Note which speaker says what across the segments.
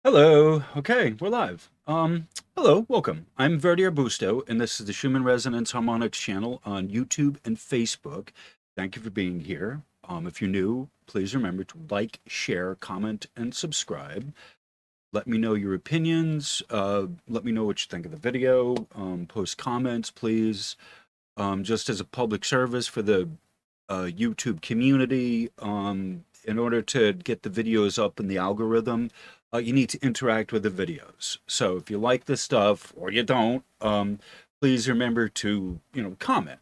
Speaker 1: Hello. Okay, we're live. Hello, welcome. I'm Verdier Busto, and this is the Schumann Resonance Harmonics channel on YouTube and Facebook. Thank you for being here. If you're new, please remember to like, share, comment, and subscribe. Let me know your opinions. Let me know what you think of the video. Post comments, please. Just as a public service for the YouTube community, in order to get the videos up in the algorithm, you need to interact with the videos. So if you like this stuff or you don't, please remember to, comment.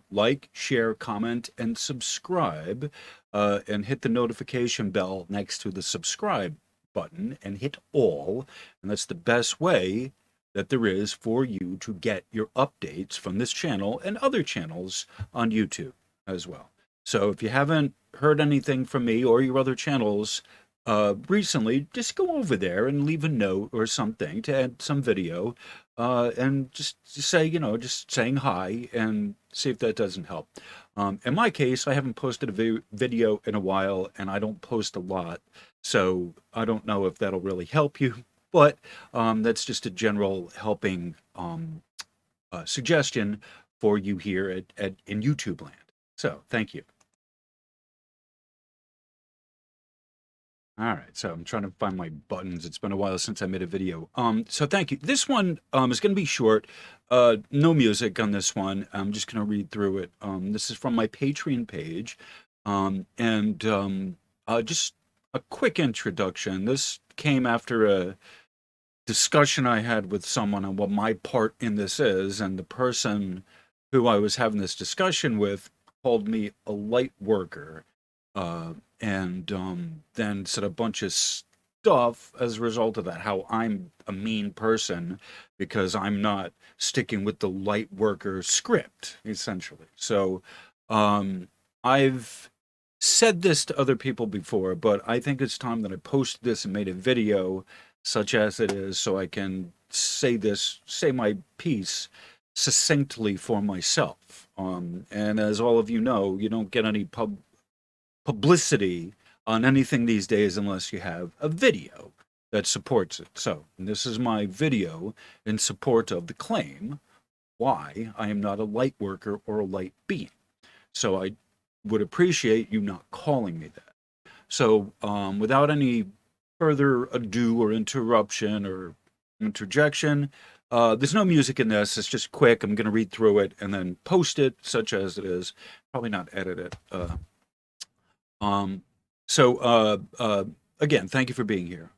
Speaker 1: Like, share, comment, and subscribe, and hit the notification bell next to the subscribe button and hit all. And that's the best way that there is for you to get your updates from this channel and other channels on YouTube as well. So if you haven't heard anything from me or your other channels recently, just go over there and leave a note or something to add some video, and just say, just saying hi and see if that doesn't help. In my case, I haven't posted a video in a while and I don't post a lot, so I don't know if that'll really help you, but that's just a general helping suggestion for you here in YouTube land. So thank you. All right, so I'm trying to find my buttons. It's been a while since I made a video. So thank you. This one is going to be short. No music on this one. I'm just going to read through it. This is from my Patreon page, and just a quick introduction. This came after a discussion I had with someone on what my part in this is, and the person who I was having this discussion with called me a light worker, and then said a bunch of stuff as a result of that, how I'm a mean person because I'm not sticking with the light worker script, essentially. So I've said this to other people before, but I think it's time that I posted this and made a video such as it is, so I can say my piece succinctly for myself. And as all of you know, you don't get any publicity on anything these days unless you have a video that supports it. So this is my video in support of the claim why I am not a light worker or a light being. So I would appreciate you not calling me that. So without any further ado or interruption or interjection, there's no music in this. It's just quick. I'm going to read through it and then post it, such as it is. Probably not edit it. Um, so again, thank you for being here.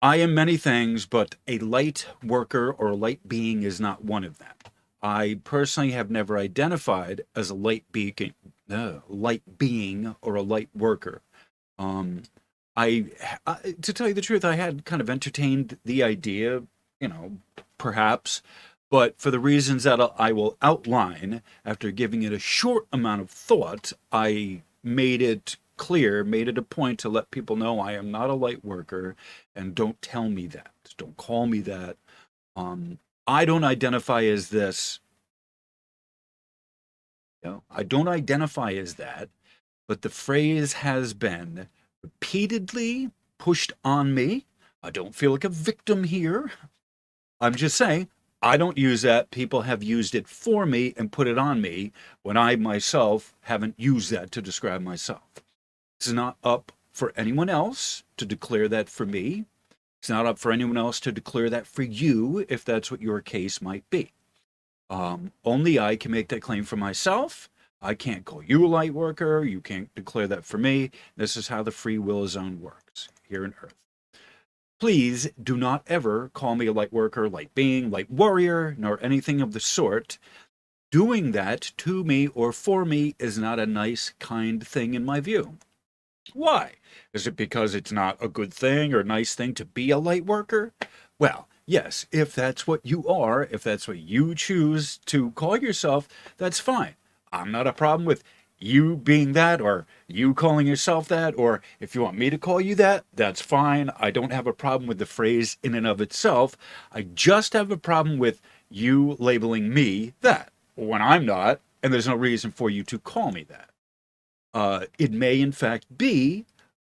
Speaker 1: I am many things, but a light worker or a light being is not one of them. I personally have never identified as a light being or a light worker. Um, to tell you the truth, I had kind of entertained the idea, perhaps, but for the reasons that I will outline after giving it a short amount of thought, I made it clear, made it a point to let people know I am not a light worker, and don't tell me that. Don't call me that. I don't identify as this. I don't identify as that, but the phrase has been repeatedly pushed on me. I don't feel like a victim here. I'm just saying, I don't use that. People have used it for me and put it on me when I myself haven't used that to describe myself. It's not up for anyone else to declare that for me. It's not up for anyone else to declare that for you, if that's what your case might be. Only I can make that claim for myself. I can't call you a light worker. You can't declare that for me. This is how the free will zone works here on Earth. Please do not ever call me a light worker, light being, light warrior, nor anything of the sort. Doing that to me or for me is not a nice, kind thing in my view. Why? Is it because it's not a good thing or nice thing to be a light worker? Well, yes, if that's what you are, if that's what you choose to call yourself, that's fine. I'm not a problem with you being that or you calling yourself that, or if you want me to call you that, that's fine. I don't have a problem with the phrase in and of itself. I just have a problem with you labeling me that when I'm not, and there's no reason for you to call me that. It may, in fact, be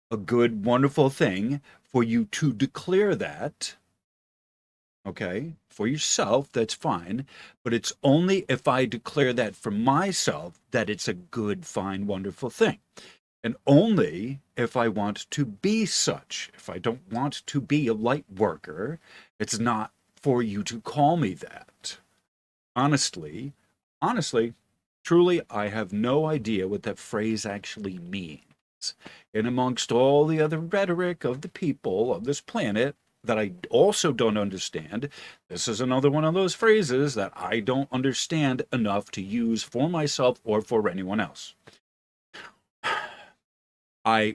Speaker 1: a good, wonderful thing for you to declare that, okay, for yourself, that's fine. But it's only if I declare that for myself that it's a good, fine, wonderful thing. And only if I want to be such. If I don't want to be a light worker, it's not for you to call me that. Honestly, honestly, truly, I have no idea what that phrase actually means. And amongst all the other rhetoric of the people of this planet that I also don't understand, this is another one of those phrases that I don't understand enough to use for myself or for anyone else.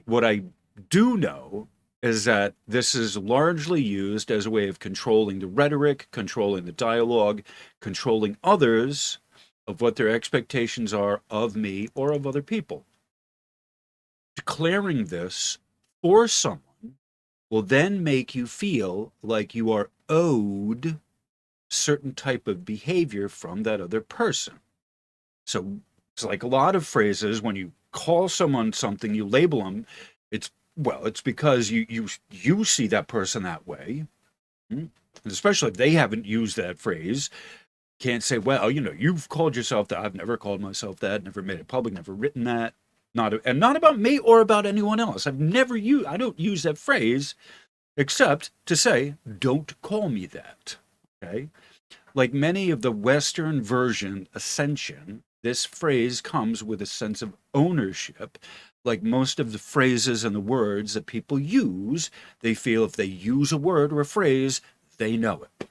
Speaker 1: What I do know is that this is largely used as a way of controlling the rhetoric, controlling the dialogue, controlling others of what their expectations are of me or of other people. Declaring this for someone will then make you feel like you are owed certain type of behavior from that other person. So it's like a lot of phrases when you call someone something, you label them, it's it's because you see that person that way. And especially if they haven't used that phrase, can't say, well, you've called yourself that. I've never called myself that, never made it public, never written that. Not about me or about anyone else. I don't use that phrase except to say, don't call me that. Okay? Like many of the Western version ascension, this phrase comes with a sense of ownership. Like most of the phrases and the words that people use, they feel if they use a word or a phrase, they know it.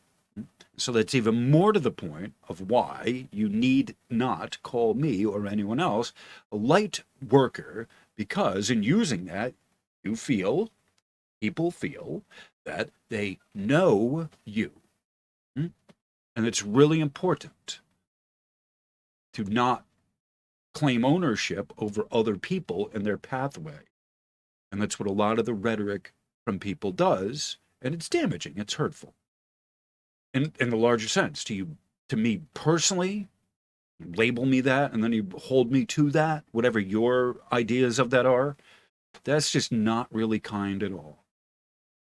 Speaker 1: So that's even more to the point of why you need not call me or anyone else a light worker, because in using that, people feel that they know you. And it's really important to not claim ownership over other people and their pathway. And that's what a lot of the rhetoric from people does. And it's damaging, it's hurtful. In the larger sense, to me personally, label me that, and then you hold me to that, whatever your ideas of that are, that's just not really kind at all.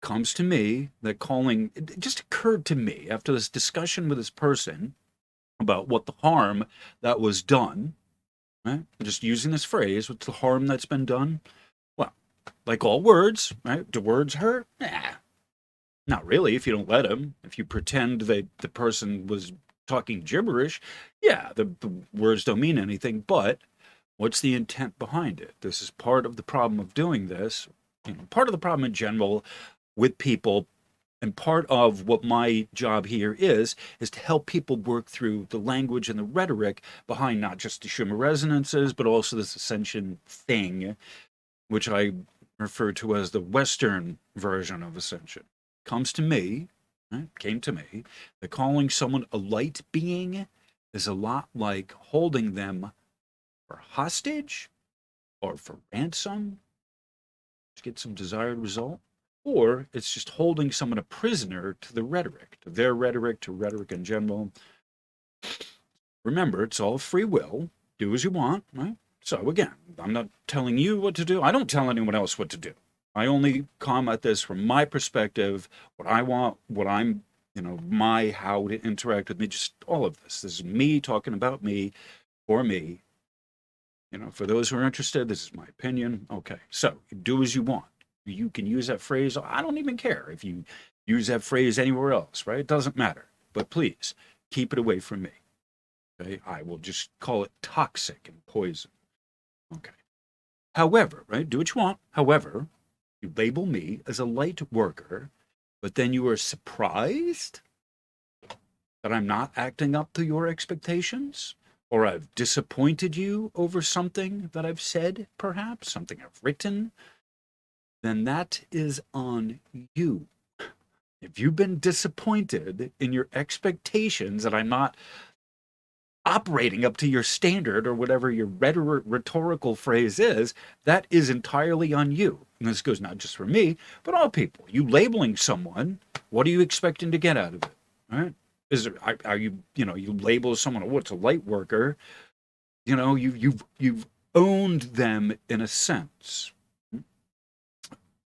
Speaker 1: Comes to me that calling, it just occurred to me after this discussion with this person about what the harm that was done, right? Just using this phrase, what's the harm that's been done? Well, like all words, right? Do words hurt? Nah, not really. If you don't let them, if you pretend that the person was talking gibberish, yeah, the words don't mean anything. But what's the intent behind it? This is part of the problem of doing this. Part of the problem in general with people, and part of what my job here is to help people work through the language and the rhetoric behind not just the Schumer resonances, but also this ascension thing, which I refer to as the Western version of ascension. Comes to me, right? Came to me, that calling someone a light being is a lot like holding them for hostage or for ransom to get some desired result. Or it's just holding someone a prisoner to the rhetoric, to their rhetoric, to rhetoric in general. Remember, it's all free will. Do as you want, right? So again, I'm not telling you what to do. I don't tell anyone else what to do. I only come at this from my perspective, what I want, what I'm, my how to interact with me, just all of this. This is me talking about me, for me. For those who are interested, this is my opinion. Okay, so do as you want. You can use that phrase. I don't even care if you use that phrase anywhere else, right? It doesn't matter. But please keep it away from me. Okay, I will just call it toxic and poison. Okay. However, right, do what you want. However, you label me as a light worker, but then you are surprised that I'm not acting up to your expectations, or I've disappointed you over something that I've said, perhaps something I've written, then that is on you. If you've been disappointed in your expectations that I'm not operating up to your standard or whatever your rhetorical phrase is, that is entirely on you. And this goes not just for me, but all people. You labeling someone, what are you expecting to get out of it? All right? Are you you label someone, oh, it's a light worker? You've owned them in a sense.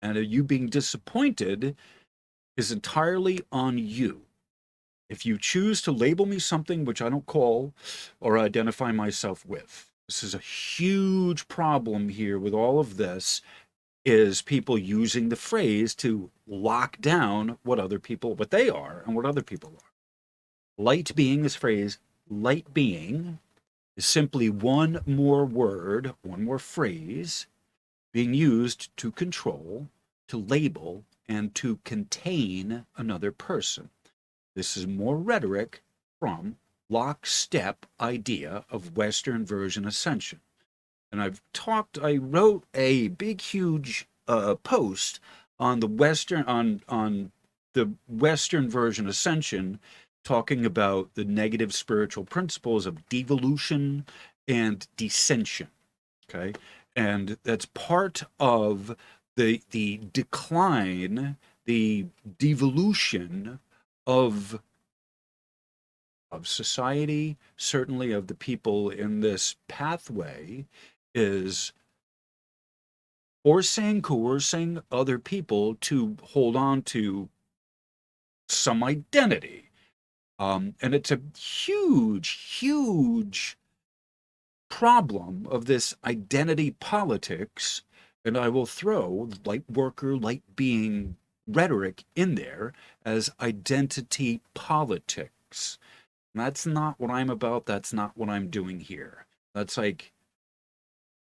Speaker 1: And you being disappointed is entirely on you. If you choose to label me something which I don't call or identify myself with, this is a huge problem here with all of this, is people using the phrase to lock down what they are and what other people are. Light being, this phrase, light being, is simply one more word, one more phrase being used to control, to label, and to contain another person. This is more rhetoric from lockstep idea of Western version ascension. And I wrote a big, huge post on the Western version ascension, talking about the negative spiritual principles of devolution and descension. Okay, and that's part of the decline, the devolution of society, certainly of the people in this pathway, is coercing other people to hold on to some identity. And it's a huge, huge problem of this identity politics. And I will throw light worker, light being rhetoric in there as identity politics. That's not what I'm about. That's not what I'm doing here. That's like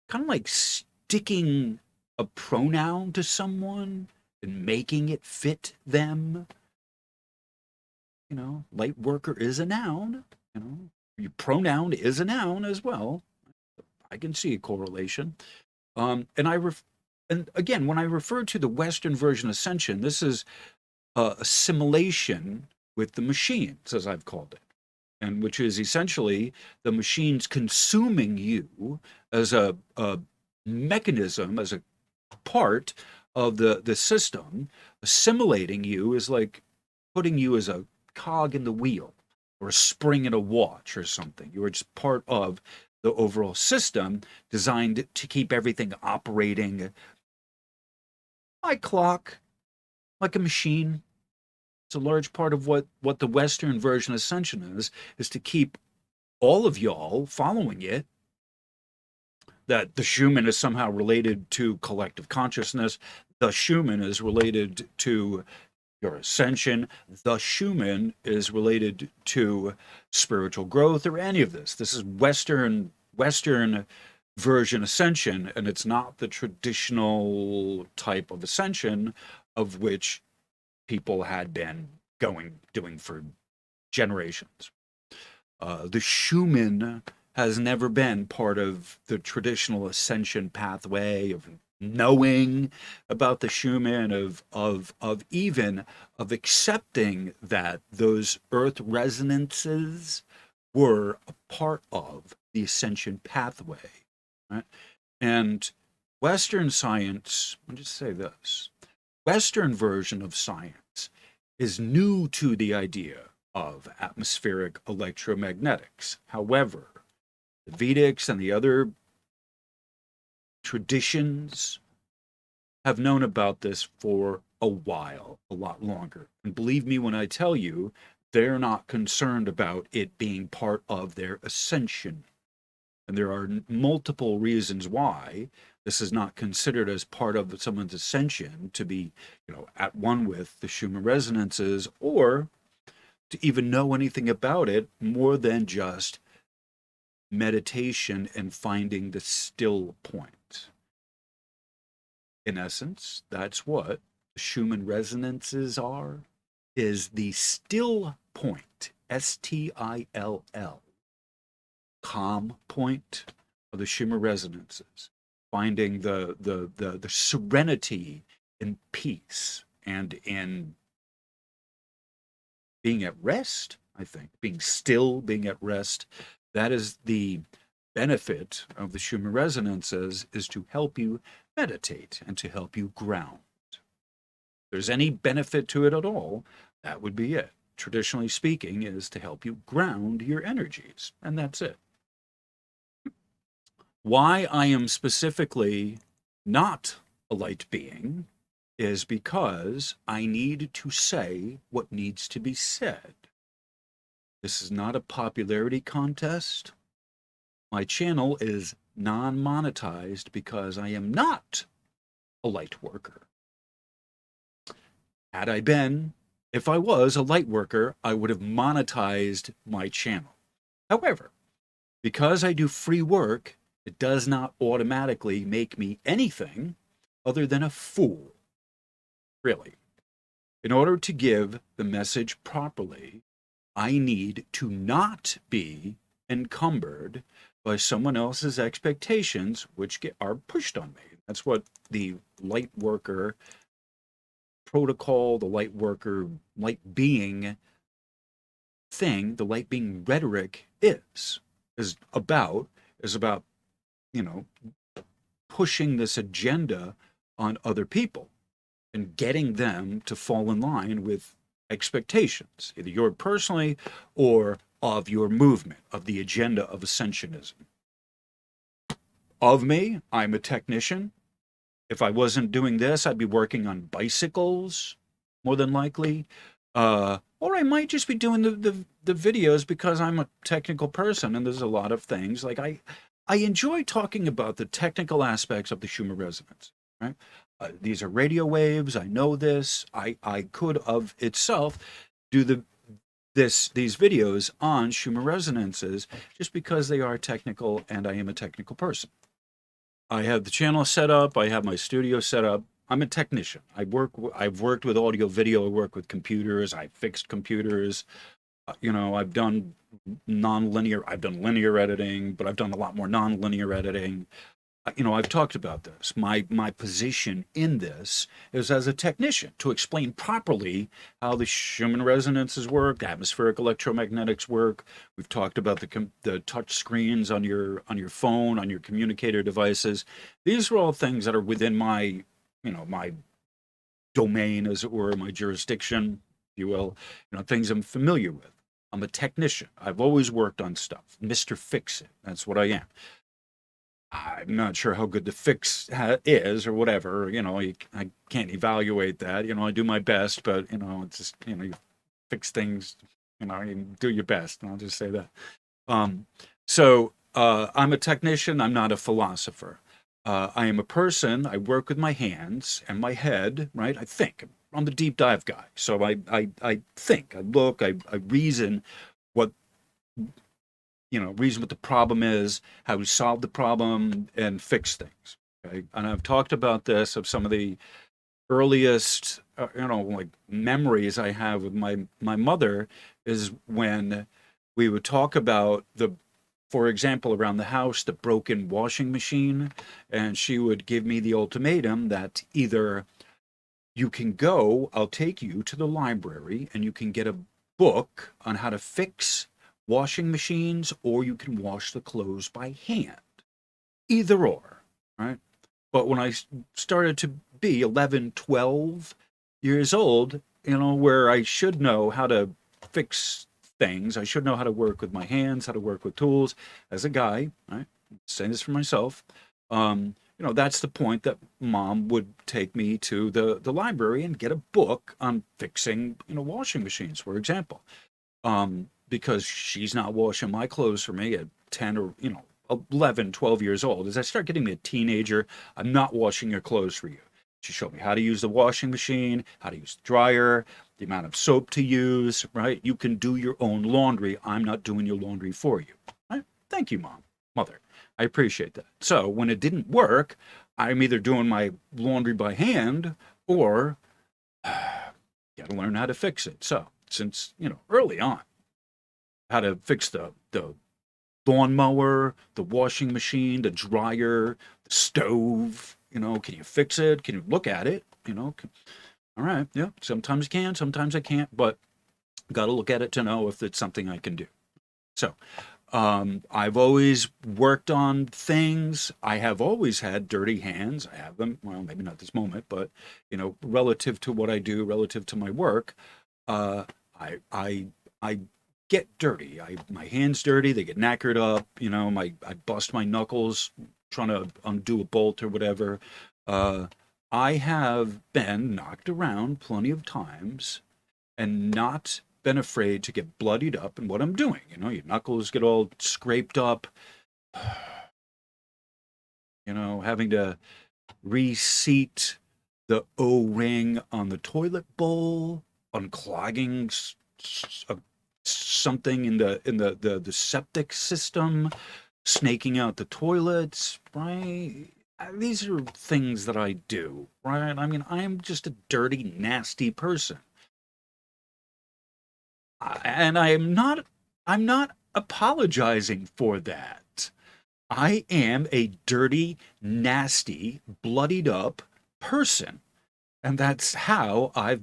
Speaker 1: kind of like sticking a pronoun to someone and making it fit them. Light worker is a noun. Your pronoun is a noun as well. I can see a correlation. And and again, when I refer to the Western version ascension, this is assimilation with the machines, as I've called it, and which is essentially the machines consuming you as a mechanism, as a part of the system. Assimilating you is like putting you as a cog in the wheel or a spring in a watch or something. You are just part of the overall system designed to keep everything operating like clock, like a machine. It's a large part of what the Western version ascension is to keep all of y'all following it, that the Schumann is somehow related to collective consciousness. The Schumann is related to your ascension. The Schumann is related to spiritual growth or any of this. This is Western version ascension, and it's not the traditional type of ascension of which people had been doing for generations. The Schumann has never been part of the traditional ascension pathway of knowing about the Schumann, of even of accepting that those earth resonances were a part of the ascension pathway. Right? And Western science, I'll just say this, Western version of science is new to the idea of atmospheric electromagnetics. However, the Vedics and the other traditions have known about this for a while, a lot longer. And believe me when I tell you, they're not concerned about it being part of their ascension. And there are multiple reasons why this is not considered as part of someone's ascension, to be, at one with the Schumann resonances, or to even know anything about it more than just meditation and finding the still point. In essence, that's what the Schumann resonances are, is the still point, STILL, calm point of the Schumann resonances, finding the serenity and peace and in being at rest. I think being still, being at rest, that is the benefit of the Schumann resonances, is to help you meditate and to help you ground. If there's any benefit to it at all, that would be it. Traditionally speaking, is to help you ground your energies, and that's it. Why I am specifically not a light being is because I need to say what needs to be said. This is not a popularity contest. My channel is non-monetized because I am not a light worker. Had I been, if I was a light worker, I would have monetized my channel. However, because I do free work, it does not automatically make me anything other than a fool. Really. In order to give the message properly, I need to not be encumbered by someone else's expectations, which are pushed on me. That's what the light worker protocol, the light worker, light being thing, the light being rhetoric is about, is about, you know, pushing this agenda on other people and getting them to fall in line with expectations, either yours personally or of your movement, of the agenda of ascensionism. Of me, I'm a technician. If I wasn't doing this, I'd be working on bicycles, more than likely. Or I might just be doing the videos because I'm a technical person and there's a lot of things. Like I enjoy talking about the technical aspects of the Schumann resonance, right? These are radio waves. I know this. I could of itself do these videos on Schumann resonances just because they are technical and I am a technical person. I have the channel set up. I have my studio set up. I'm a technician. I've worked with audio, video. I work with computers. I fixed computers. I've done non-linear. I've done linear editing, but I've done a lot more non-linear editing. I've talked about this. My position in this is as a technician to explain properly how the Schumann resonances work, atmospheric electromagnetics work. We've talked about the touch screens on your phone, on your communicator devices. These are all things that are within my domain, as it were, my jurisdiction, if you will. Things I'm familiar with. I'm a technician. I've always worked on stuff. Mr. Fix It. That's what I am. I'm not sure how good the fix is or whatever. I can't evaluate that. I do my best, but it's just you fix things. You do your best. And I'll just say that. I'm a technician. I'm not a philosopher. I am a person. I work with my hands and my head. Right. I think. I'm the deep dive guy. So I think. I look. I reason what reason what the problem is, how to solve the problem, and fix things. Okay, and I've talked about this of some of the earliest, like memories I have with my mother is when we would talk about for example, around the house, the broken washing machine, and she would give me the ultimatum that either you can go, I'll take you to the library, and you can get a book on how to fix washing machines, or you can wash the clothes by hand. Either or, right? But when I started to be 11, 12 years old, where I should know how to fix things, I should know how to work with my hands, how to work with tools as a guy, right? I'm saying this for myself. That's the point that mom would take me to the library and get a book on fixing, washing machines, for example. Because she's not washing my clothes for me at 10 or 11, 12 years old. As I start getting to be a teenager, I'm not washing your clothes for you. She showed me how to use the washing machine, how to use the dryer, the amount of soap to use, right? You can do your own laundry. I'm not doing your laundry for you. Right? Thank you, mother. I appreciate that. So when it didn't work, I'm either doing my laundry by hand or got to learn how to fix it. So since, early on, how to fix the lawnmower, the washing machine, the dryer, the stove. Can you fix it? Can you look at it? All right, yeah. Sometimes I can, sometimes I can't, but got to look at it to know if it's something I can do. So I've always worked on things. I have always had dirty hands. I have them. Well, maybe not this moment, but relative to what I do, relative to my work, uh, I get dirty. My hands dirty. They get knackered up. I bust my knuckles trying to undo a bolt or whatever. I have been knocked around plenty of times and not been afraid to get bloodied up in what I'm doing. You know, your knuckles get all scraped up, you know, having to reseat the O-ring on the toilet bowl, unclogging something in the septic system, snaking out the toilets, right? These are things that I do, right? I mean, I'm just a dirty, nasty person. And I'm not apologizing for that. I am a dirty, nasty, bloodied up person. And that's how I've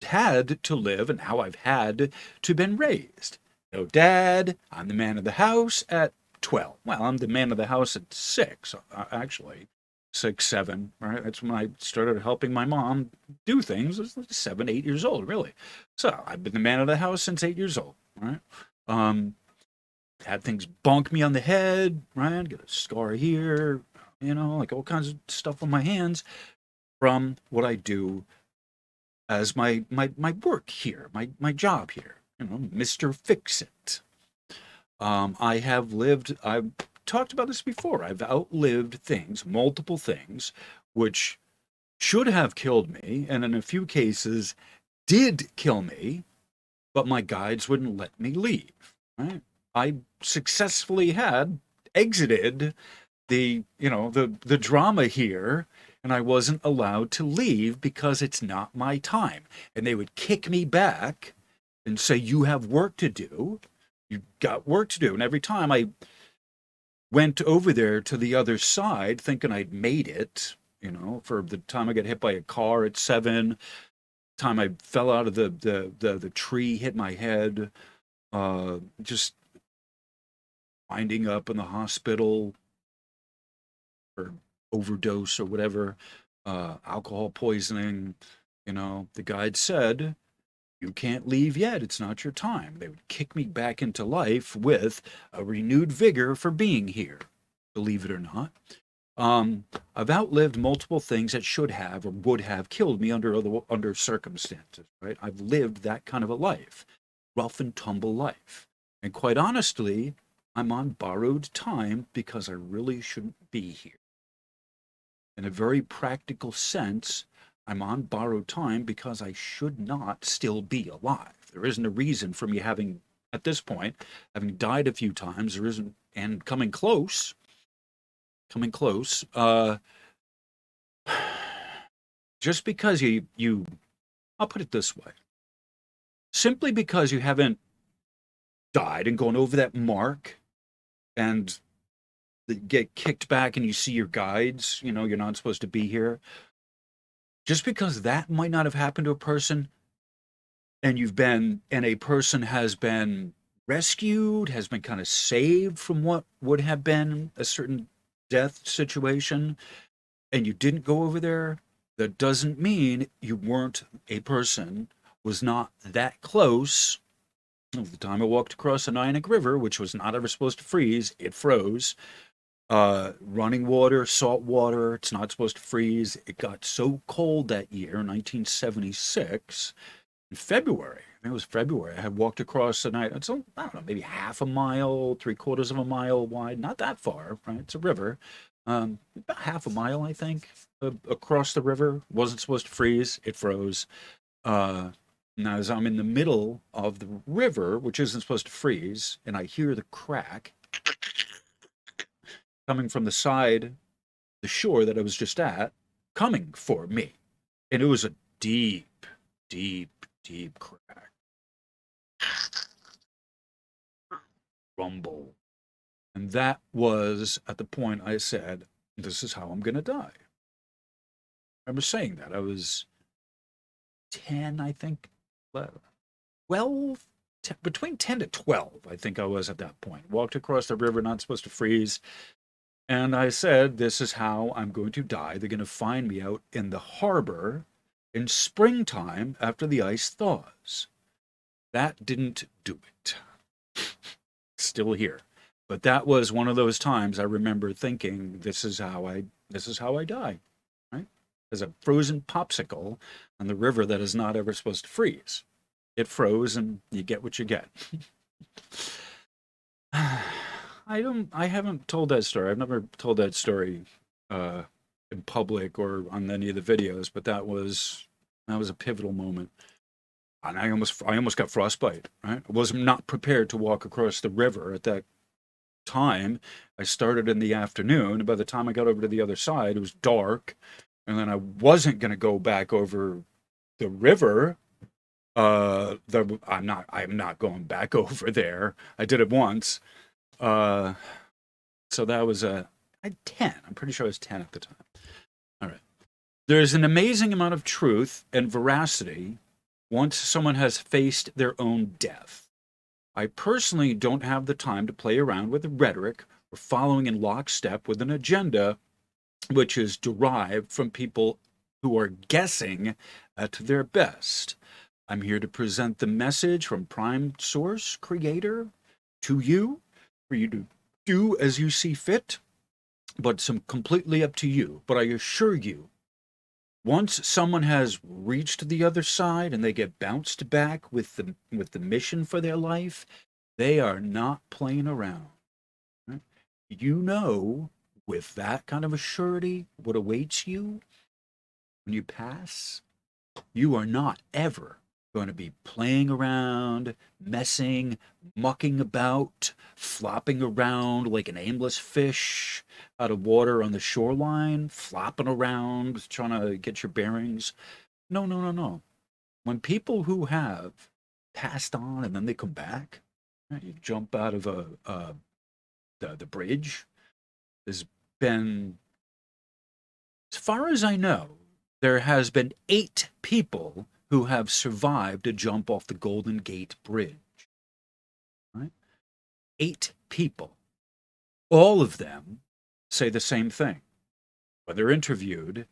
Speaker 1: had to live and how I've had to been raised. No dad, I'm the man of the house at 12. Well, I'm the man of the house at 6, actually. 6, 7, right? That's when I started helping my mom do things. I was like 7, 8 years old, really. So I've been the man of the house since 8 years old, right? Um, had things bonk me on the head, right? Get a scar here, like all kinds of stuff on my hands from what I do as my work here, my job here. Mr. Fix It. I've talked about this before. I've outlived things, multiple things, which should have killed me, and in a few cases did kill me, but my guides wouldn't let me leave. Right? I successfully had exited the drama here, and I wasn't allowed to leave because it's not my time. And they would kick me back and say, "You have work to do. You got work to do." And every time I went over there to the other side thinking I'd made it, for the time I got hit by a car at 7, time I fell out of the tree, hit my head, just winding up in the hospital or overdose or whatever, alcohol poisoning. The guide said, "You can't leave yet. It's not your time." They would kick me back into life with a renewed vigor for being here, believe it or not. I've outlived multiple things that should have or would have killed me under circumstances, right? I've lived that kind of a life, rough and tumble life. And quite honestly, I'm on borrowed time because I really shouldn't be here. In a very practical sense, I'm on borrowed time because I should not still be alive. There isn't a reason for me having, at this point, having died a few times, there isn't, and coming close, just because I'll put it this way, simply because you haven't died and gone over that mark and get kicked back and you see your guides, you're not supposed to be here, just because that might not have happened to a person and a person has been rescued, has been kind of saved from what would have been a certain death situation, and you didn't go over there, that doesn't mean you weren't a person, was not that close. The time I walked across the Nyack River, which was not ever supposed to freeze, it froze. Running water, salt water, it's not supposed to freeze. It got so cold that year, 1976, in February. I think it was February. I had walked across the night. It's, I don't know, maybe half a mile, 3/4 of a mile wide. Not that far, right? It's a river. About half a mile, I think, across the river. Wasn't supposed to freeze. It froze. Now, as I'm in the middle of the river, which isn't supposed to freeze, and I hear the crack coming from the side, the shore that I was just at, coming for me. And it was a deep, deep, deep crack. Rumble. And that was at the point I said, "This is how I'm going to die." I remember saying that. I was 10, I think, 12, between 10 to 12, I think I was at that point. Walked across the river, not supposed to freeze. And I said, "This is how I'm going to die. They're going to find me out in the harbor in springtime after the ice thaws." That didn't do it. Still here. But that was one of those times I remember thinking, this is how I die, right? as a frozen popsicle on the river that is not ever supposed to freeze. It froze, and you get what you get. I haven't told that story. I've never told that story uh, in public or on any of the videos, but that was a pivotal moment. And I almost got frostbite, right? I was not prepared to walk across the river at that time. I started in the afternoon, and by the time I got over to the other side, it was dark, and then I wasn't going to go back over the river. I'm not going back over there. I did it once. Uh, so that was I had 10. I'm pretty sure I was 10 at the time. All right. There's an amazing amount of truth and veracity once someone has faced their own death. I personally don't have the time to play around with rhetoric or following in lockstep with an agenda which is derived from people who are guessing at their best. I'm here to present the message from Prime Source Creator to you for you to do as you see fit, but some completely up to you. But I assure you, once someone has reached the other side and they get bounced back with the mission for their life, they are not playing around. Right? You know, with that kind of a surety, what awaits you when you pass, you are not ever going to be playing around, messing, mucking about, flopping around like an aimless fish out of water on the shoreline, flopping around, trying to get your bearings. No, no, no, no. When people who have passed on and then they come back, right, you jump out of the bridge. There's been, as far as I know, there has been 8 people who have survived to jump off the Golden Gate Bridge. Right? 8 people. All of them say the same thing. When they're interviewed,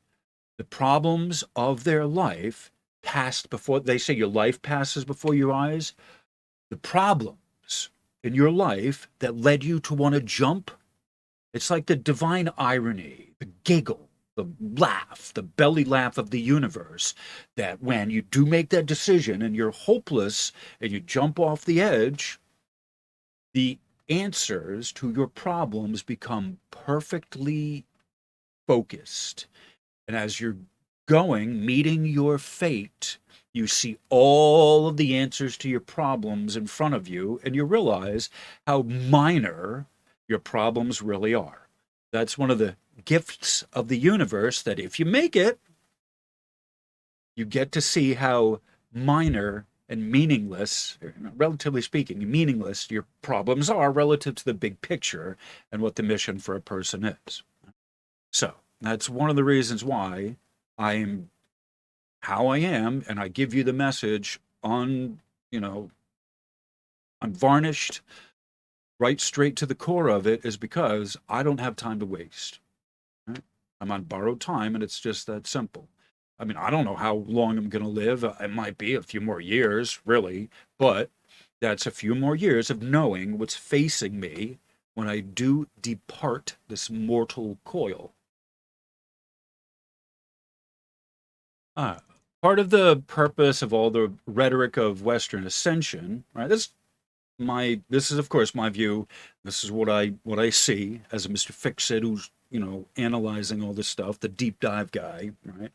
Speaker 1: the problems of their life passed before, they say your life passes before your eyes. The problems in your life that led you to want to jump, it's like the divine irony, the giggle, the laugh, the belly laugh of the universe, that when you do make that decision and you're hopeless and you jump off the edge, the answers to your problems become perfectly focused. And as you're going, meeting your fate, you see all of the answers to your problems in front of you, and you realize how minor your problems really are. That's one of the gifts of the universe, that if you make it, you get to see how minor and meaningless, relatively speaking, meaningless your problems are relative to the big picture and what the mission for a person is. So that's one of the reasons why I am how I am, and I give you the message on, unvarnished, right straight to the core of it, is because I don't have time to waste. Right? I'm on borrowed time, and it's just that simple. I mean, I don't know how long I'm going to live. It might be a few more years, really, but that's a few more years of knowing what's facing me when I do depart this mortal coil. Ah, part of the purpose of all the rhetoric of Western ascension, right? This is of course my view. This is what I see as a Mr. Fix-It who's, analyzing all this stuff, the deep dive guy, right?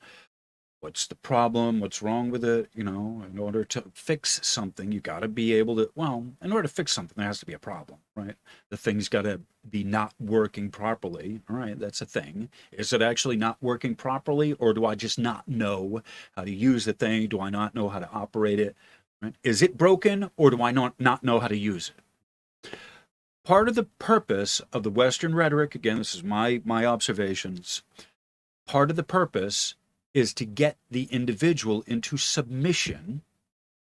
Speaker 1: What's the problem? What's wrong with it? In order to fix something, you got to be able to, well, in order to fix something, there has to be a problem, right? The thing's got to be not working properly. All right, that's a thing. Is it actually not working properly, or do I just not know how to use the thing? Do I not know how to operate it? Right? Is it broken, or do I not know how to use it? Part of the purpose of the Western rhetoric, again, this is my observations, part of the purpose is to get the individual into submission,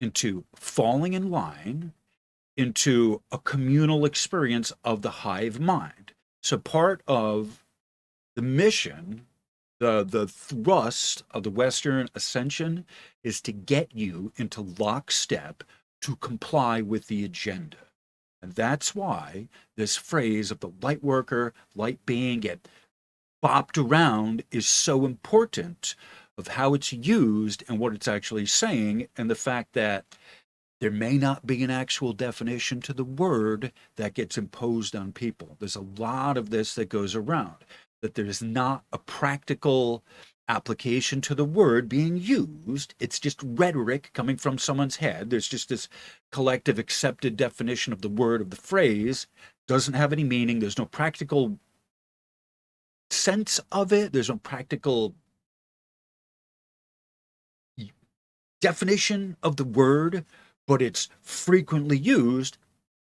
Speaker 1: into falling in line, into a communal experience of the hive mind. So part of the mission, the thrust of the Western ascension, is to get you into lockstep to comply with the agenda. And that's why this phrase of the light worker, light being, get bopped around is so important of how it's used and what it's actually saying, and the fact that there may not be an actual definition to the word that gets imposed on people. There's a lot of this that goes around, that there's not a practical application to the word being used. It's just rhetoric coming from someone's head. There's just this collective accepted definition of the word, of the phrase, doesn't have any meaning. There's no practical sense of it. There's no practical definition of the word, but it's frequently used,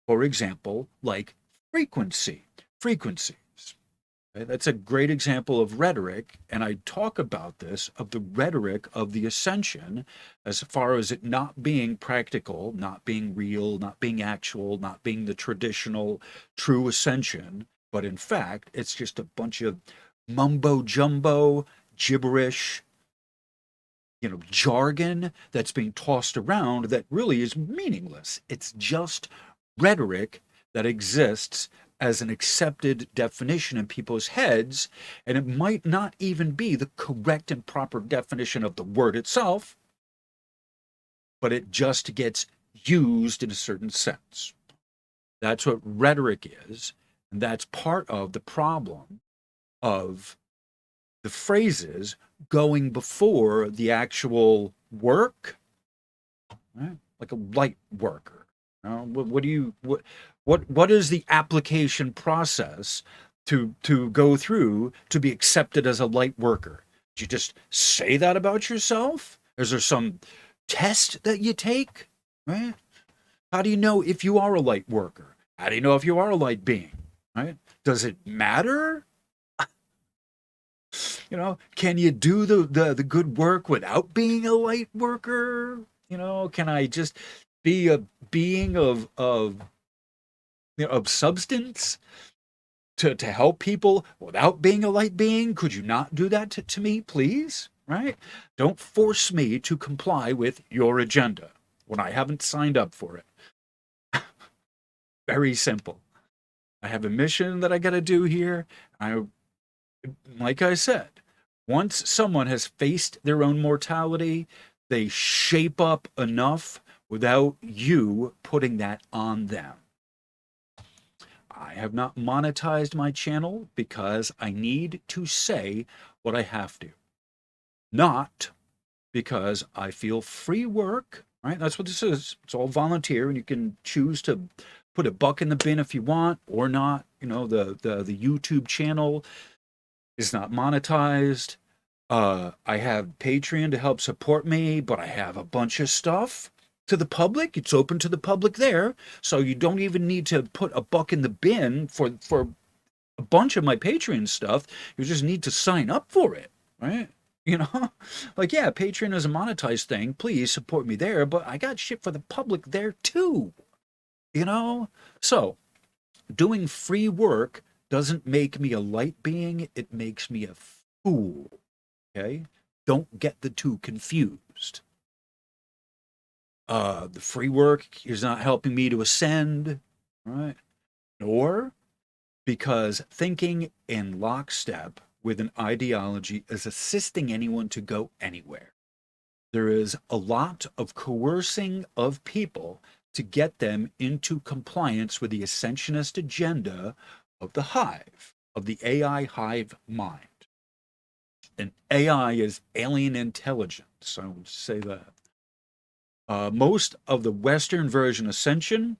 Speaker 1: for example, like frequency, frequencies. Okay, that's a great example of rhetoric, and I talk about this, of the rhetoric of the ascension, as far as it not being practical, not being real, not being actual, not being the traditional true ascension, but in fact, it's just a bunch of mumbo jumbo, gibberish, jargon that's being tossed around that really is meaningless. It's just rhetoric that exists as an accepted definition in people's heads, and it might not even be the correct and proper definition of the word itself, but it just gets used in a certain sense. That's what rhetoric is, and that's part of the problem of the phrases going before the actual work, right? Like a light worker. What do you what is the application process to go through to be accepted as a light worker? Do you just say that about yourself? Is there some test that you take? Right? How do you know if you are a light worker? How do you know if you are a light being? Right? Does it matter? Can you do the good work without being a light worker? Can I just be a being of substance to help people without being a light being? Could you not do that to me, please? Right? Don't force me to comply with your agenda when I haven't signed up for it. Very simple. I have a mission that I got to do here. Like I said, once someone has faced their own mortality, they shape up enough without you putting that on them. I have not monetized my channel because I need to say what I have to, not because I feel free work, right? That's what this is. It's all volunteer, and you can choose to put a buck in the bin if you want or not. The YouTube channel is not monetized. I have Patreon to help support me, but I have a bunch of stuff to the public. It's open to the public there, so you don't even need to put a buck in the bin for a bunch of my Patreon stuff. You just need to sign up for it, right? Like, yeah, Patreon is a monetized thing. Please support me there, but I got shit for the public there too. So doing free work doesn't make me a light being. It makes me a fool. Okay? Don't get the two confused. The free work is not helping me to ascend, right? Nor because thinking in lockstep with an ideology is assisting anyone to go anywhere. There is a lot of coercing of people to get them into compliance with the ascensionist agenda of the hive, of the AI hive mind. And AI is alien intelligence. I would say that. Most of the Western version ascension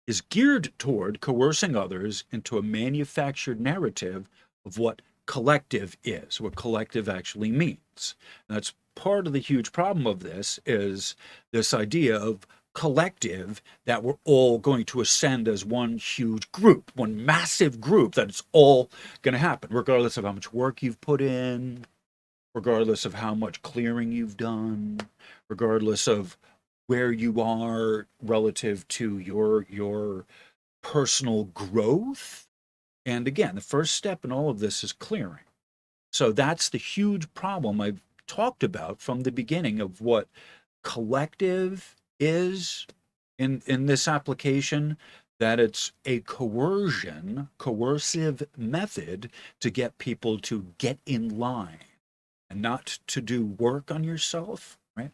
Speaker 1: is geared toward coercing others into a manufactured narrative of what collective is, what collective actually means. And that's part of the huge problem of this, is this idea of collective, that we're all going to ascend as one huge group, one massive group, that it's all going to happen, regardless of how much work you've put in, regardless of how much clearing you've done, regardless of where you are relative to your personal growth. And again, the first step in all of this is clearing. So that's the huge problem I've talked about from the beginning of what collective is in this application. that it's a coercive method to get people to get in line and not to do work on yourself, right?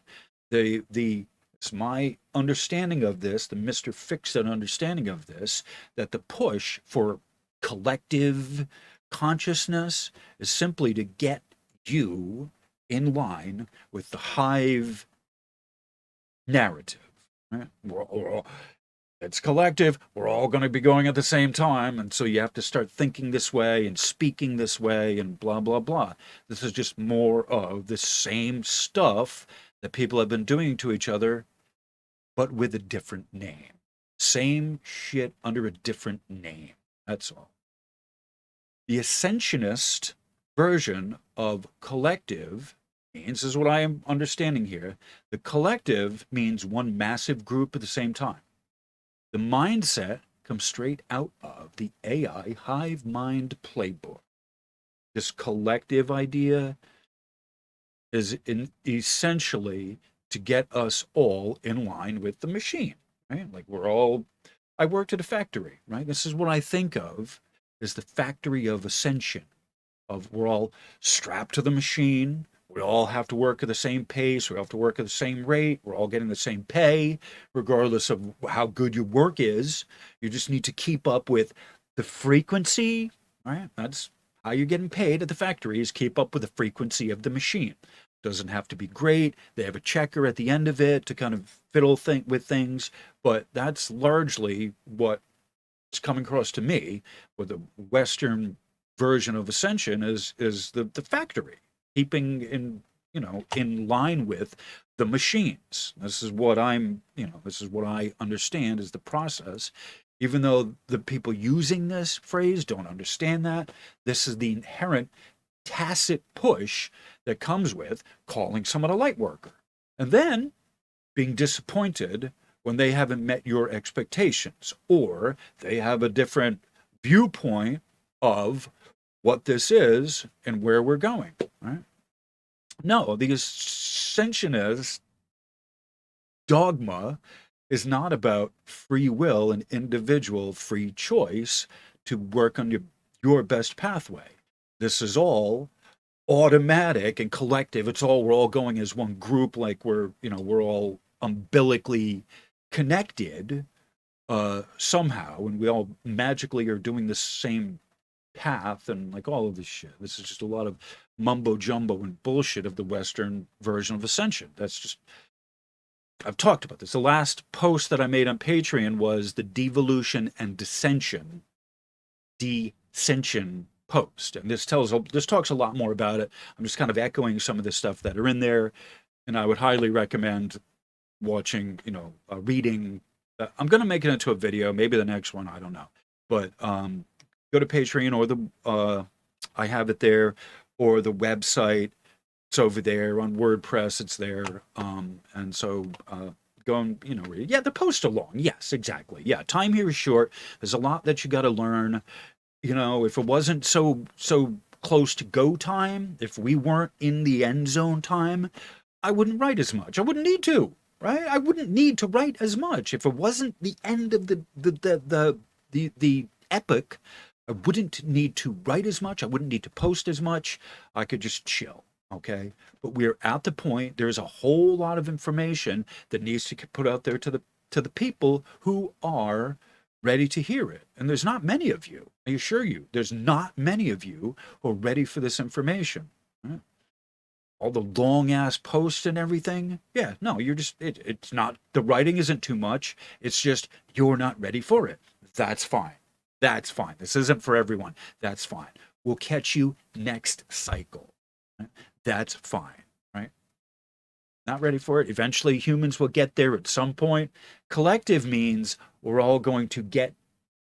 Speaker 1: The it's my understanding of this, the Mr. Fix-It understanding of this, that the push for collective consciousness is simply to get you in line with the hive narrative. Right? It's collective. We're all going to be going at the same time. And so you have to start thinking this way and speaking this way and blah, blah, blah. This is just more of the same stuff that people have been doing to each other, but with a different name. Same shit under a different name. That's all. The ascensionist version of collective means, is what I am understanding here, the collective means one massive group at the same time. The mindset comes straight out of the AI hive mind playbook. This collective idea is essentially to get us all in line with the machine, right? Like we're all, I worked at a factory, right? This is what I think of as the factory of ascension, of we're all strapped to the machine. We all have to work at the same pace. We all have to work at the same rate. We're all getting the same pay, regardless of how good your work is. You just need to keep up with the frequency, right? That's how you're getting paid at the factory, is keep up with the frequency of the machine. Doesn't have to be great. They have a checker at the end of it to kind of fiddle with things, but that's largely what it's coming across to me with the Western version of ascension is the factory keeping in, in line with the machines. This is what this is what I understand is the process, even though the people using this phrase don't understand that. This is the inherent tacit push that comes with calling someone a light worker and then being disappointed when they haven't met your expectations or they have a different viewpoint of what this is and where we're going, right? No, the ascensionist dogma is not about free will and individual free choice to work on your best pathway. This is all automatic and collective. It's all, we're all going as one group, like we're all umbilically connected somehow, and we all magically are doing the same path and like all of this shit. This is just a lot of mumbo jumbo and bullshit of the Western version of ascension. That's just, I've talked about this. The last post that I made on Patreon was the devolution and dissension post, and this talks a lot more about it. I'm just kind of echoing some of the stuff that are in there, and I would highly recommend watching, reading. I'm going to make it into a video, maybe the next one, I don't know, but go to Patreon or I have it there, or the website. It's over there on WordPress. It's there, and so go and read it. Yeah, the posts are long. Yes, exactly. Yeah, time here is short. There's a lot that you got to learn. If it wasn't so close to go time, if we weren't in the end zone time, I wouldn't write as much. I wouldn't need to, right? I wouldn't need to write as much if it wasn't the end of the epic. I wouldn't need to write as much. I wouldn't need to post as much. I could just chill. Okay, but we're at the point. There's a whole lot of information that needs to get put out there to the people who are ready to hear it. And there's not many of you. I assure you, there's not many of you who are ready for this information. Right? All the long ass posts and everything. Yeah, no, you're just, it's not, the writing isn't too much. It's just, you're not ready for it. That's fine. That's fine. This isn't for everyone. That's fine. We'll catch you next cycle. Right? That's fine. Right? Not ready for it. Eventually, humans will get there at some point. Collective means we're all going to get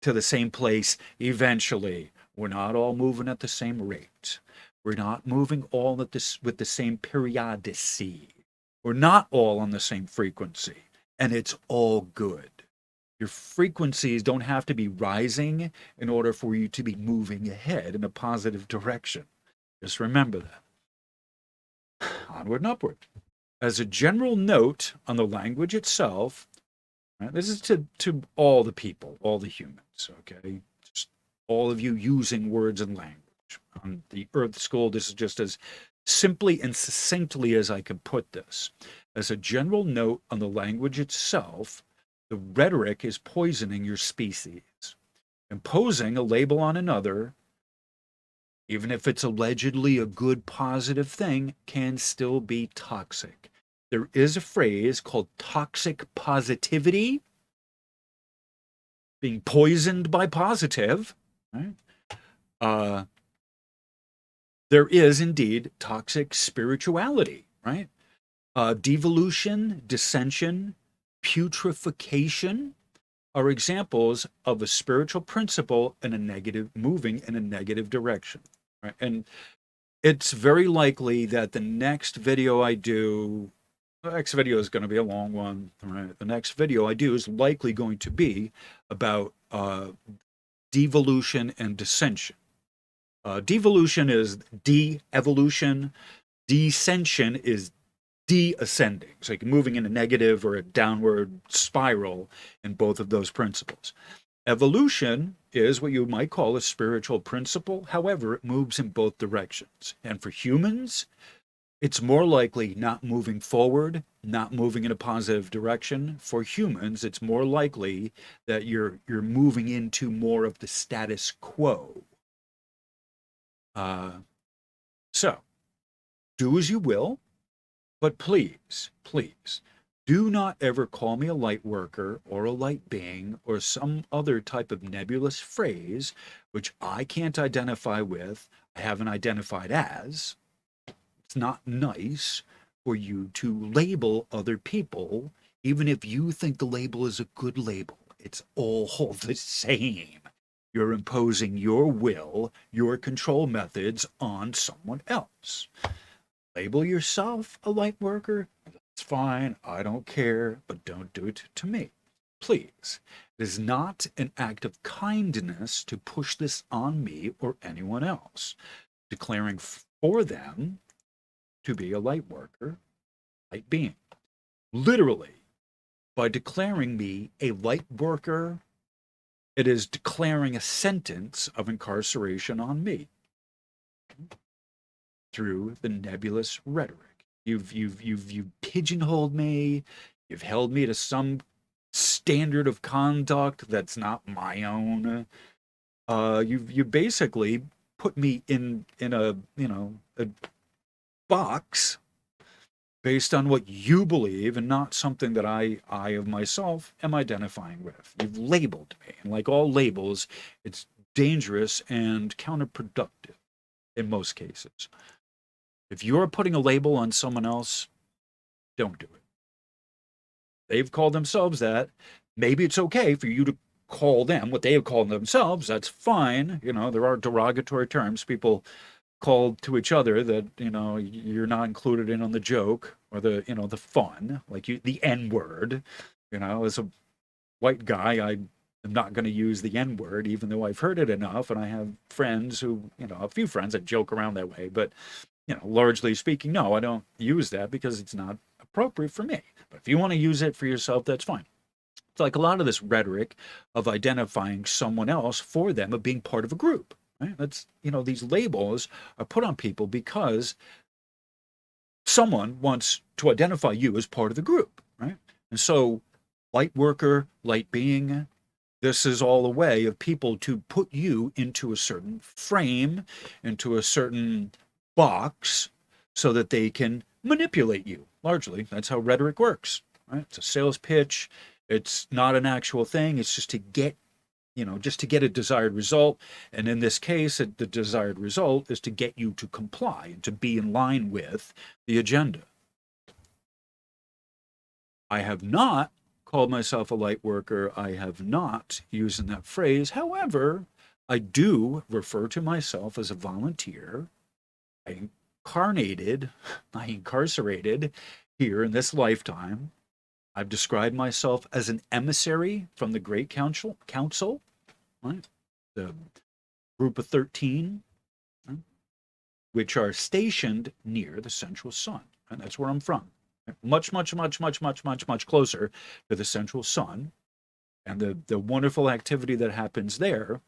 Speaker 1: to the same place eventually. We're not all moving at the same rate. We're not moving all with the same periodicity. We're not all on the same frequency, and it's all good. Your frequencies don't have to be rising in order for you to be moving ahead in a positive direction. Just remember that. Onward and upward. As a general note on the language itself, Right? This is to all the people, all the humans, okay? Just all of you using words and language. On the Earth School, this is just as simply and succinctly as I can put this. As a general note on the language itself, the rhetoric is poisoning your species. Imposing a label on another, even if it's allegedly a good, positive thing, can still be toxic. There is a phrase called toxic positivity, being poisoned by positive. Right? Uh, there is indeed toxic spirituality, right? Devolution, dissension, putrefaction are examples of a spiritual principle in a negative, moving in a negative direction. Right? And it's very likely that the next video I do, the next video is going to be a long one. Right? The next video I do is likely going to be about devolution and dissension. Devolution is de-evolution. Descension is de-ascending. So like moving in a negative or a downward spiral in both of those principles. Evolution is what you might call a spiritual principle. However, it moves in both directions. And for humans, it's more likely not moving forward, not moving in a positive direction. For humans, it's more likely that you're moving into more of the status quo. So, do as you will, but please, please, do not ever call me a light worker or a light being or some other type of nebulous phrase which I can't identify with, I haven't identified as. It's not nice for you to label other people, even if you think the label is a good label. It's all the same. You're imposing your will, your control methods on someone else. Label yourself a light worker. That's fine. I don't care, but don't do it to me. Please. It is not an act of kindness to push this on me or anyone else. Declaring for them to be a light worker, light being. Literally, by declaring me a light worker, it is declaring a sentence of incarceration on me through the nebulous rhetoric. You've pigeonholed me. You've held me to some standard of conduct that's not my own. You basically put me in a a box based on what you believe and not something that I of myself am identifying with. You've labeled me, and like all labels, it's dangerous and counterproductive in most cases. If you're putting a label on someone else, don't do it. They've called themselves that. Maybe it's okay for you to call them what they have called themselves. That's fine. You know, there are derogatory terms people call to each other that, you know, you're not included in on the joke or the, you know, the fun, like the N word. You know, as a white guy, I am not going to use the N word, even though I've heard it enough. And I have friends who, you know, a few friends that joke around that way. But you know, largely speaking, no, I don't use that because it's not appropriate for me. But if you want to use it for yourself, that's fine. It's like a lot of this rhetoric of identifying someone else for them, of being part of a group. Right? That's, you know, these labels are put on people because someone wants to identify you as part of the group, right? And so, light worker, light being, this is all a way of people to put you into a certain frame, into a certain box, so that they can manipulate you. Largely, that's how rhetoric works. Right? It's a sales pitch. It's not an actual thing. It's just to get, you know, just to get a desired result. And in this case, the desired result is to get you to comply and to be in line with the agenda. I have not called myself a light worker. I have not used that phrase. However, I do refer to myself as a volunteer. I incarcerated here in this lifetime. I've described myself as an emissary from the Great Council, right? The group of 13, right? Which are stationed near the central sun. And that's where I'm from. Much, much, much, much, much, much, much closer to the central sun and the wonderful activity that happens there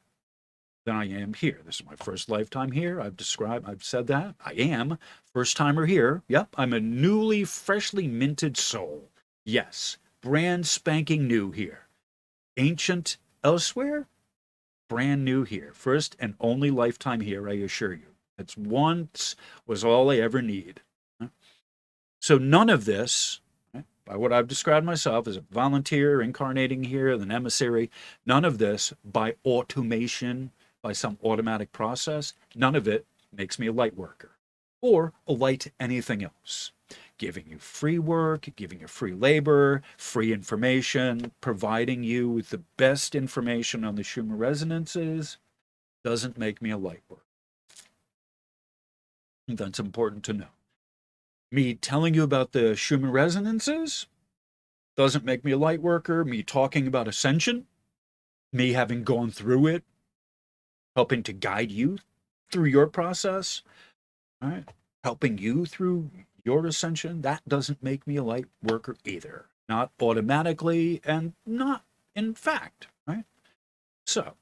Speaker 1: than I am here. This is my first lifetime here. I've said that. I am first timer here. Yep, I'm a newly, freshly minted soul. Yes, brand spanking new here. Ancient elsewhere, brand new here. First and only lifetime here, I assure you. It's once was all I ever need. So none of this, by what I've described myself as a volunteer incarnating here, an emissary, none of this by automation, by some automatic process, none of it makes me a light worker or a light anything else. Giving you free work, giving you free labor, free information, providing you with the best information on the Schumann resonances doesn't make me a light worker. That's important to know. Me telling you about the Schumann resonances doesn't make me a light worker. Me talking about ascension, me having gone through it, helping to guide you through your process, all right, helping you through your ascension, that doesn't make me a light worker either. Not automatically and not in fact, right? So,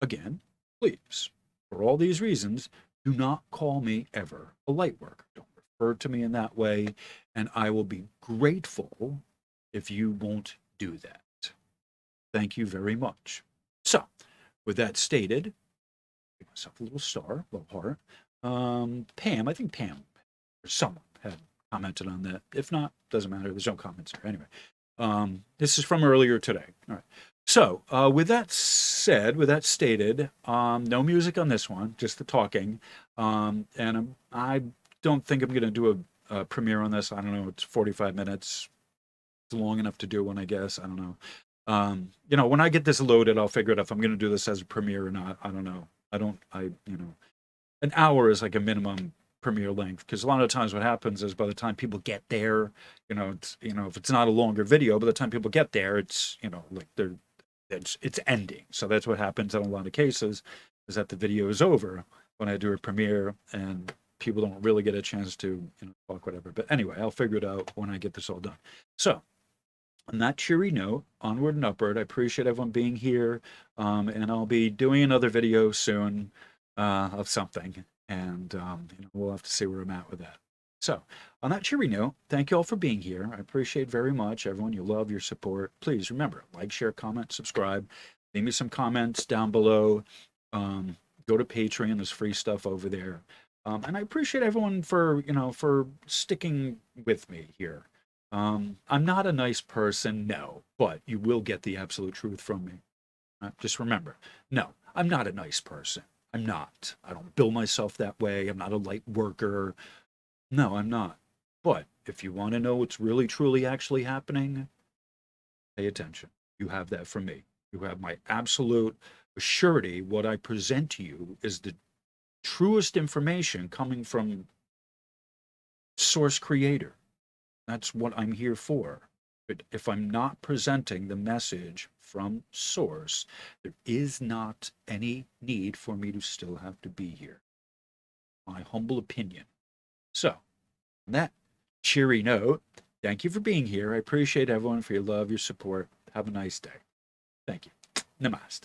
Speaker 1: again, please, for all these reasons, do not call me ever a light worker. Don't refer to me in that way, and I will be grateful if you won't do that. Thank you very much. So, with that stated, give myself a little star, a little heart. Pam, I think Pam or someone had commented on that. If not, doesn't matter. There's no comments there. Anyway, this is from earlier today. All right. So, with that said, with that stated, no music on this one, just the talking. And I don't think I'm going to do a premiere on this. I don't know. It's 45 minutes. It's long enough to do one, I guess. I don't know. When I get this loaded, I'll figure it out if I'm going to do this as a premiere or not. I don't know. An hour is like a minimum premiere length because a lot of times what happens is by the time people get there, if it's not a longer video, by the time people get there, it's like it's ending. So that's what happens in a lot of cases, is that the video is over when I do a premiere and people don't really get a chance to talk whatever. But anyway, I'll figure it out when I get this all done. So on that cheery note, onward and upward. I appreciate everyone being here, and I'll be doing another video soon of something, and we'll have to see where I'm at with that. So, on that cheery note, thank you all for being here. I appreciate very much everyone, your love, your support. Please remember, like, share, comment, subscribe. Leave me some comments down below. Go to Patreon. There's free stuff over there. And I appreciate everyone for sticking with me here. I'm not a nice person, no, but you will get the absolute truth from me. Just remember, no, I'm not a nice person. I'm not. I don't bill myself that way. I'm not a light worker. No, I'm not. But if you want to know what's really, truly, actually happening, pay attention. You have that from me. You have my absolute surety. What I present to you is the truest information coming from Source Creator. That's what I'm here for. But if I'm not presenting the message from Source, there is not any need for me to still have to be here. My humble opinion. So, on that cheery note, thank you for being here. I appreciate everyone for your love, your support. Have a nice day. Thank you. Namaste.